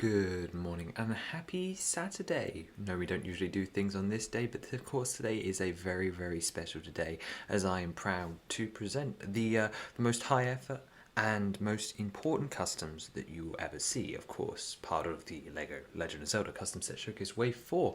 Good morning and happy Saturday. No, we don't usually do things on this day, but of course today is a very, very special day as I am proud to present the most high effort and most important customs that you will ever see, of course, part of the LEGO Legend of Zelda Custom Set Showcase Wave 4,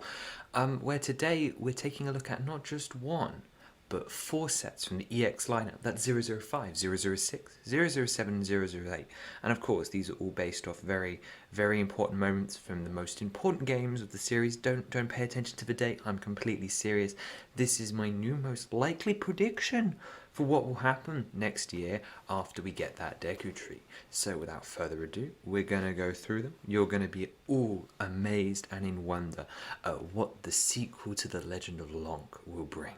where today we're taking a look at not just one, but 4 sets from the EX lineup. That's 005, 006, 007, and 008. And of course, these are all based off very, very important moments from the most important games of the series. Don't pay attention to the date, I'm completely serious. This is my new most likely prediction for what will happen next year after we get that Deku Tree. So without further ado, we're going to go through them. You're going to be all amazed and in wonder at what the sequel to The Legend of Lonk will bring.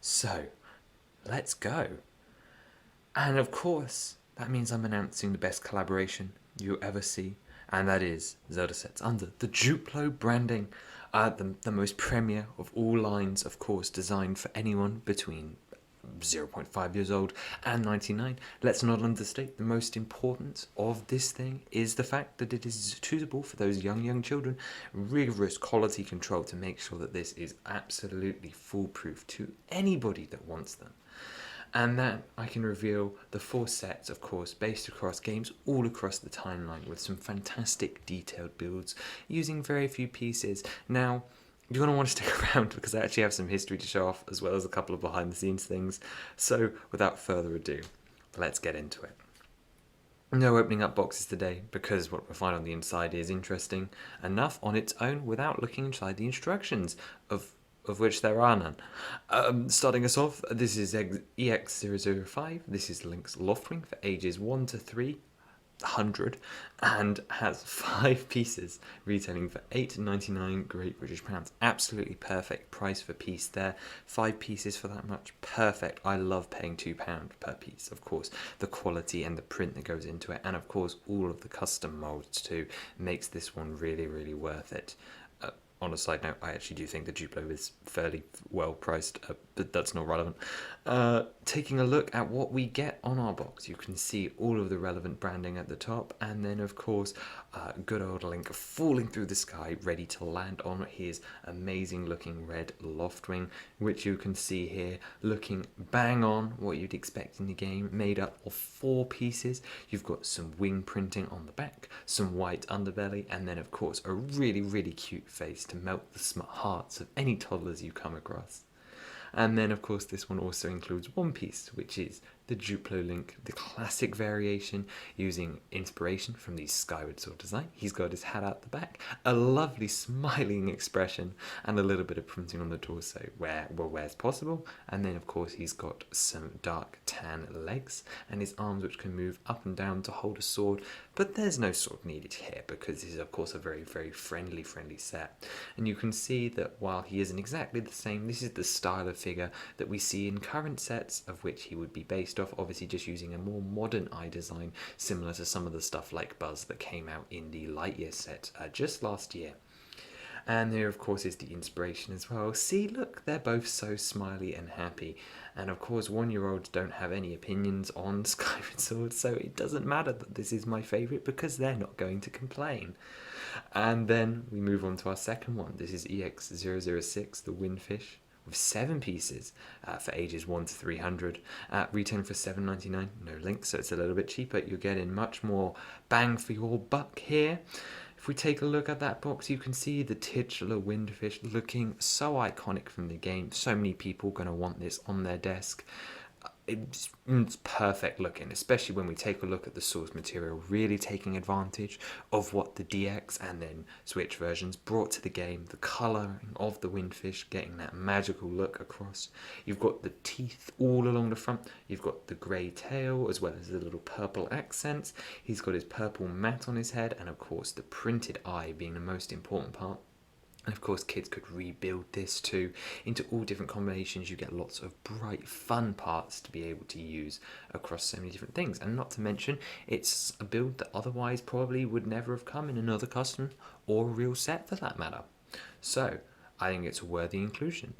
So, let's go. And of course, that means I'm announcing the best collaboration you'll ever see, and that is Zelda sets under the DUPLO branding. The most premier of all lines, of course, designed for anyone between 0.5 years old and 99. Let's not understate the most important of this thing is the fact that it is suitable for those young children. Rigorous quality control to make sure that this is absolutely foolproof to anybody that wants them. And then I can reveal the 4 sets, of course, based across games all across the timeline with some fantastic detailed builds using very few pieces. Now, you're going to want to stick around because I actually have some history to show off as well as a couple of behind the scenes things. So without further ado, let's get into it. No opening up boxes today because what we find on the inside is interesting enough on its own without looking inside the instructions, of which there are none. Starting us off, this is EX005. This is Link's Loftwing for ages 1 to 300 and has 5 pieces retailing for £8.99 Great British pounds. Absolutely perfect price for piece there. 5 pieces for that much, perfect. I love paying £2 per piece. Of course, the quality and the print that goes into it, and of course all of the custom molds too, makes this one really worth it. On a side note, I actually do think the Duplo is fairly well priced, but that's not relevant. Taking a look at what we get on our box, you can see all of the relevant branding at the top, and then of course, good old Link falling through the sky, ready to land on his amazing looking red Loftwing, which you can see here, looking bang on what you'd expect in the game, made up of 4 pieces. You've got some wing printing on the back, some white underbelly, and then of course a really cute face to melt the smart hearts of any toddlers you come across. And then of course this one also includes one piece, which is the Duplo Link, the classic variation using inspiration from the Skyward Sword design. He's got his hat out the back, a lovely smiling expression, and a little bit of printing on the torso where's possible. And then of course he's got some dark tan legs and his arms which can move up and down to hold a sword, but there's no sword needed here because this is of course a very friendly set. And you can see that while he isn't exactly the same, this is the style of figure that we see in current sets of which he would be based off, obviously just using a more modern eye design similar to some of the stuff like Buzz that came out in the Lightyear set just last year. And there of course is the inspiration as well. See, look, they're both so smiley and happy, and of course 1-year-olds don't have any opinions on Skyward Sword, so it doesn't matter that this is my favourite because they're not going to complain. And then we move on to our second one. This is EX006, the Windfish, with 7 pieces for ages 1 to 300, retailing for £7.99, no link, so it's a little bit cheaper. You're getting much more bang for your buck here. If we take a look at that box, you can see the titular Windfish looking so iconic from the game. So many people going to want this on their desk. It's perfect looking, especially when we take a look at the source material, really taking advantage of what the DX and then Switch versions brought to the game. The colouring of the Windfish, getting that magical look across. You've got the teeth all along the front. You've got the grey tail as well as the little purple accents. He's got his purple mat on his head, and of course the printed eye being the most important part. And of course kids could rebuild this too into all different combinations. You get lots of bright fun parts to be able to use across so many different things, and not to mention it's a build that otherwise probably would never have come in another custom or real set for that matter. So I think it's a worthy inclusion.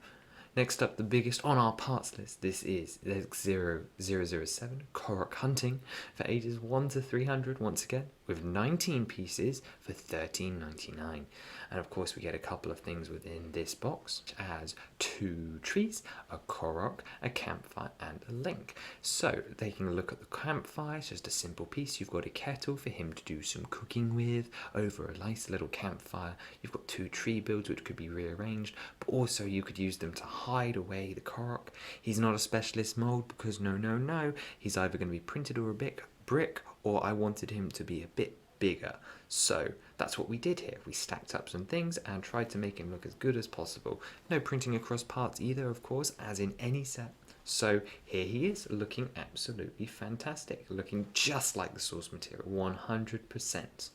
Next up, the biggest on our parts list, this is EX007 Korok Hunting for ages 1 to 300, once again with 19 pieces for $13.99. And of course we get a couple of things within this box, which has 2 trees, a Korok, a campfire and a link. So taking a look at the campfire, it's just a simple piece. You've got a kettle for him to do some cooking with over a nice little campfire. You've got 2 tree builds which could be rearranged, but also you could use them to hide away the Korok. He's not a specialist mold because no, he's either going to be printed or a bit brick, or I wanted him to be a bit bigger. So that's what we did here. We stacked up some things and tried to make him look as good as possible. No printing across parts either, of course, as in any set. So here he is, looking absolutely fantastic, looking just like the source material, 100%.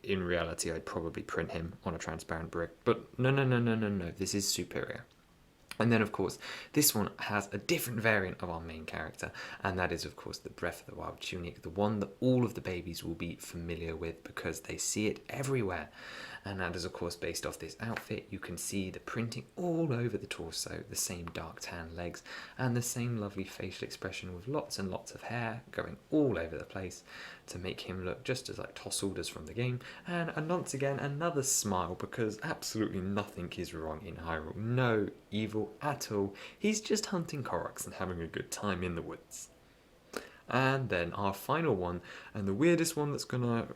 In reality, I'd probably print him on a transparent brick, but no, this is superior. And then, of course, this one has a different variant of our main character, and that is, of course, the Breath of the Wild tunic, the one that all of the babies will be familiar with because they see it everywhere. And that is, of course, based off this outfit. You can see the printing all over the torso, the same dark tan legs, and the same lovely facial expression with lots and lots of hair going all over the place to make him look just as like tousled as from the game. And once again, another smile because absolutely nothing is wrong in Hyrule. No evil at all. He's just hunting Koroks and having a good time in the woods. And then our final one, and the weirdest one that's gonna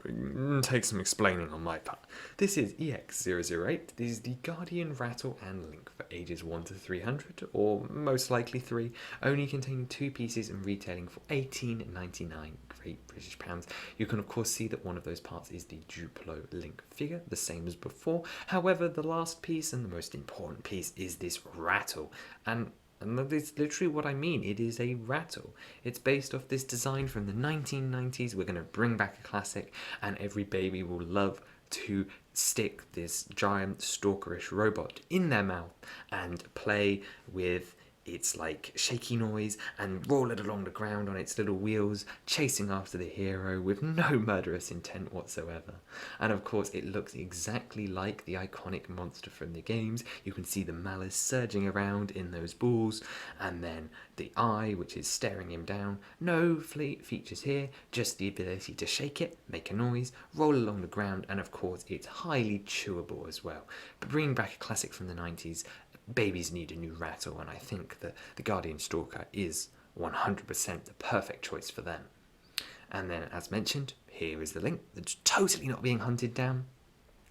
take some explaining on my part. This is EX008. This is the Guardian, Rattle and Link for ages 1 to 300, or most likely 3, only containing 2 pieces and retailing for $18.99 Great British pounds. You can of course see that one of those parts is the DUPLO Link figure, the same as before. However, the last piece and the most important piece is this rattle. And that's literally what I mean. It is a rattle. It's based off this design from the 1990s. We're going to bring back a classic, and every baby will love to stick this giant stalkerish robot in their mouth and play with its like shaky noise and roll it along the ground on its little wheels, chasing after the hero with no murderous intent whatsoever. And of course it looks exactly like the iconic monster from the games. You can see the malice surging around in those balls, and then the eye which is staring him down. No fleet features here, just the ability to shake it, make a noise, roll along the ground, and of course it's highly chewable as well. But bringing back a classic from the 90s, babies need a new rattle, and I think that the Guardian Stalker is 100% the perfect choice for them. And then, as mentioned, here is the Link that's totally not being hunted down.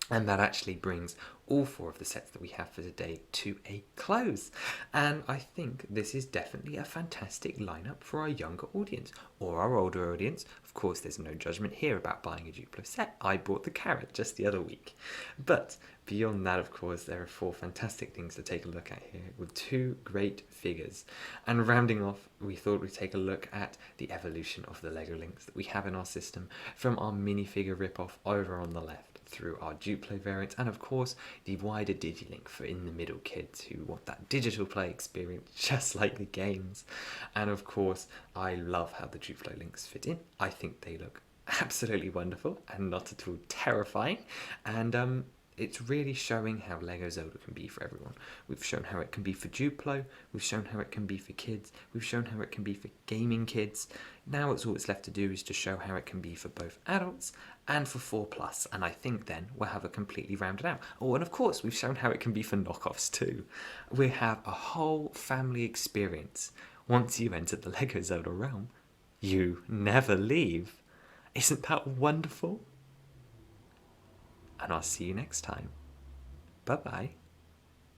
And that actually brings all 4 of the sets that we have for today to a close. And I think this is definitely a fantastic lineup for our younger audience or our older audience. Of course, there's no judgment here about buying a DUPLO set. I bought the carrot just the other week. But beyond that, of course, there are 4 fantastic things to take a look at here with 2 great figures. And rounding off, we thought we'd take a look at the evolution of the LEGO Links that we have in our system from our minifigure rip-off over on the left, through our DUPLO variants, and of course the wider DigiLink for in the middle kids who want that digital play experience just like the games. And of course I love how the DUPLO Links fit in. I think they look absolutely wonderful and not at all terrifying, and it's really showing how LEGO Zelda can be for everyone. We've shown how it can be for DUPLO, we've shown how it can be for kids, we've shown how it can be for gaming kids. Now all it's left to do is to show how it can be for both adults and for 4+, and I think then we'll have it completely rounded out. Oh, and of course we've shown how it can be for knockoffs too. We have a whole family experience. Once you enter the LEGO Zelda realm, you never leave. Isn't that wonderful? And I'll see you next time. Bye-bye.